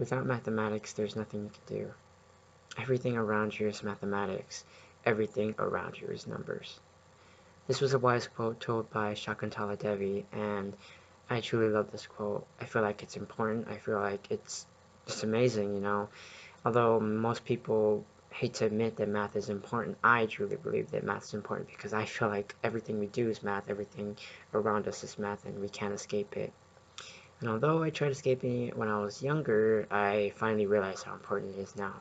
Without mathematics, there's nothing you can do. Everything around you is mathematics. Everything around you is numbers. This was a wise quote told by Shakuntala Devi, and I truly love this quote. I feel like it's important. I feel like it's just amazing, you know. Although most people hate to admit that math is important, I truly believe that math is important because I feel like everything we do is math, everything around us is math, and we can't escape it. And although I tried escaping it when I was younger, I finally realized how important it is now.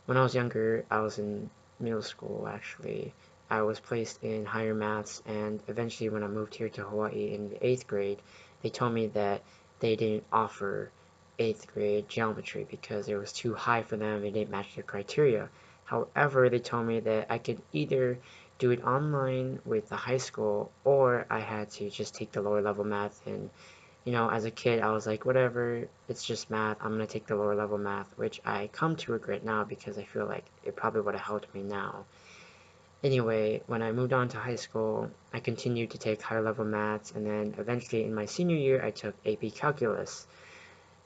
When I was younger, I was in middle school actually. I was placed in higher maths, and eventually when I moved here to Hawaii in the 8th grade, they told me that they didn't offer 8th grade geometry because it was too high for them, it didn't match their criteria. However, they told me that I could either do it online with the high school, or I had to just take the lower level math. And as a kid, I was like, whatever, it's just math. I'm going to take the lower level math, which I come to regret now because I feel like it probably would have helped me now. Anyway, when I moved on to high school, I continued to take higher level maths, and then eventually in my senior year, I took AP Calculus.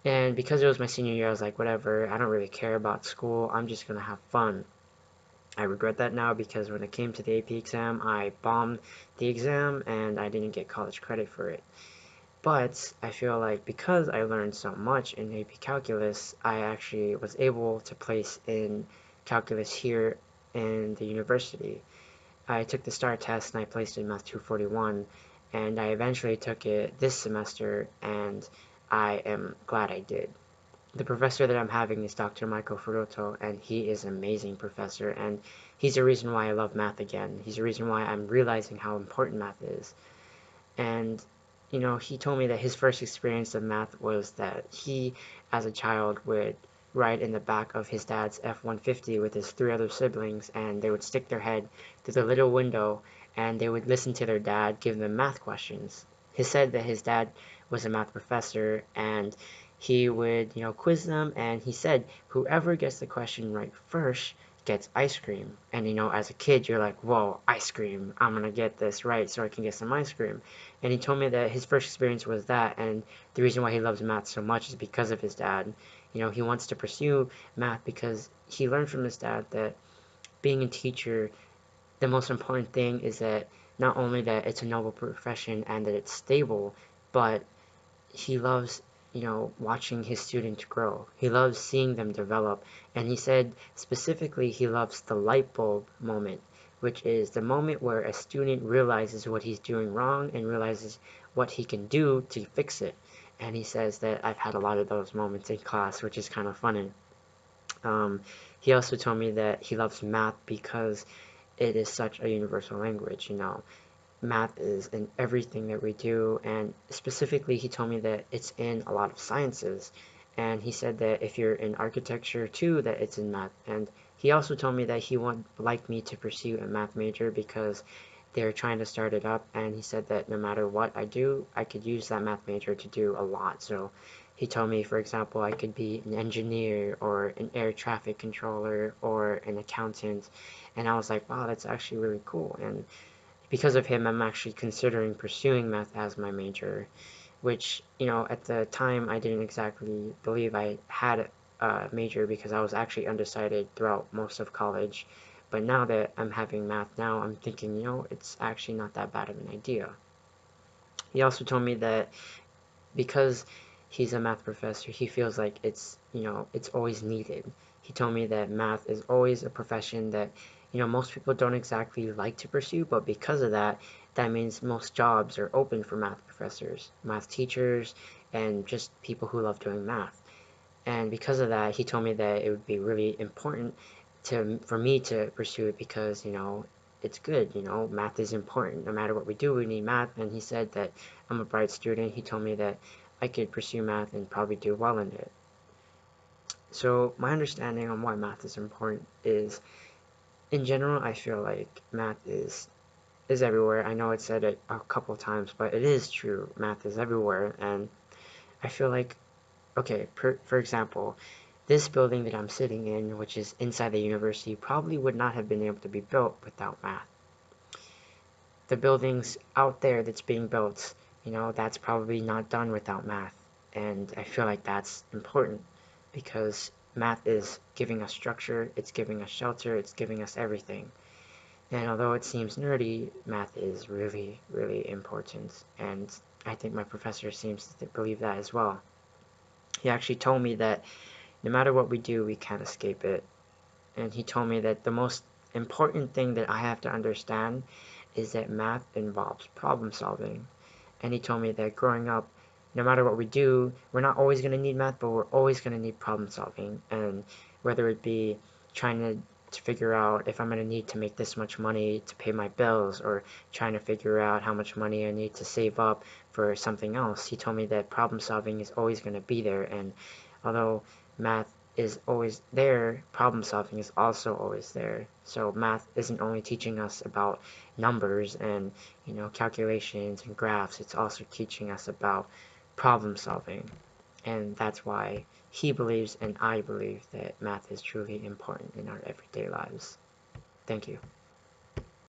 And because it was my senior year, I was like, whatever, I don't really care about school, I'm just going to have fun. I regret that now because when it came to the AP exam, I bombed the exam and I didn't get college credit for it. But I feel like because I learned so much in AP Calculus, I actually was able to place in calculus here in the university. I took the STAR test and I placed in Math 241, and I eventually took it this semester, and I am glad I did. The professor that I'm having is Dr. Michael Furuto, and he is an amazing professor, and he's the reason why I love math again. He's the reason why I'm realizing how important math is. And he told me that his first experience of math was that he, as a child, would ride in the back of his dad's F-150 with his three other siblings, and they would stick their head through the little window, and they would listen to their dad give them math questions. He said that his dad was a math professor, and he would, quiz them, and he said whoever gets the question right first gets ice cream. And as a kid, you're like, whoa, ice cream, I'm gonna get this right so I can get some ice cream. And he told me that his first experience was that, and the reason why he loves math so much is because of his dad. He wants to pursue math because he learned from his dad that being a teacher, the most important thing is that not only that it's a noble profession and that it's stable, but he loves watching his students grow. He loves seeing them develop. And he said specifically he loves the light bulb moment, which is the moment where a student realizes what he's doing wrong and realizes what he can do to fix it. And he says that I've had a lot of those moments in class, which is kind of funny. Um, he also told me that he loves math because it is such a universal language. Math is in everything that we do, and specifically he told me that it's in a lot of sciences, and he said that if you're in architecture too, that it's in math. And he also told me that he would like me to pursue a math major because they're trying to start it up, and he said that no matter what I do, I could use that math major to do a lot. So he told me, for example, I could be an engineer or an air traffic controller or an accountant, and I was like, wow, that's actually really cool. And because of him, I'm actually considering pursuing math as my major, which, at the time I didn't exactly believe I had a major because I was actually undecided throughout most of college. But now that I'm having math now, I'm thinking, it's actually not that bad of an idea. He also told me that because he's a math professor, he feels like it's always needed. He told me that math is always a profession that, most people don't exactly like to pursue, but because of that, that means most jobs are open for math professors, math teachers, and just people who love doing math. And because of that, he told me that it would be really important for me to pursue it because, it's good, math is important. No matter what we do, we need math. And he said that I'm a bright student. He told me that I could pursue math and probably do well in it. So my understanding on why math is important is, in general, I feel like math is everywhere. I know I said it a couple times, but it is true. Math is everywhere, and I feel like, okay, for example, this building that I'm sitting in, which is inside the university, probably would not have been able to be built without math. The buildings out there that's being built, that's probably not done without math. And I feel like that's important. because math is giving us structure, it's giving us shelter, it's giving us everything. And although it seems nerdy, math is really, really important. And I think my professor seems to believe that as well. He actually told me that no matter what we do, we can't escape it. And he told me that the most important thing that I have to understand is that math involves problem solving. And he told me that growing up, no matter what we do, we're not always going to need math, but we're always going to need problem solving. And whether it be trying to figure out if I'm going to need to make this much money to pay my bills, or trying to figure out how much money I need to save up for something else, he told me that problem solving is always going to be there. And although math is always there, problem solving is also always there. So math isn't only teaching us about numbers and calculations and graphs, it's also teaching us about problem solving. And that's why he believes and I believe that math is truly important in our everyday lives. Thank you.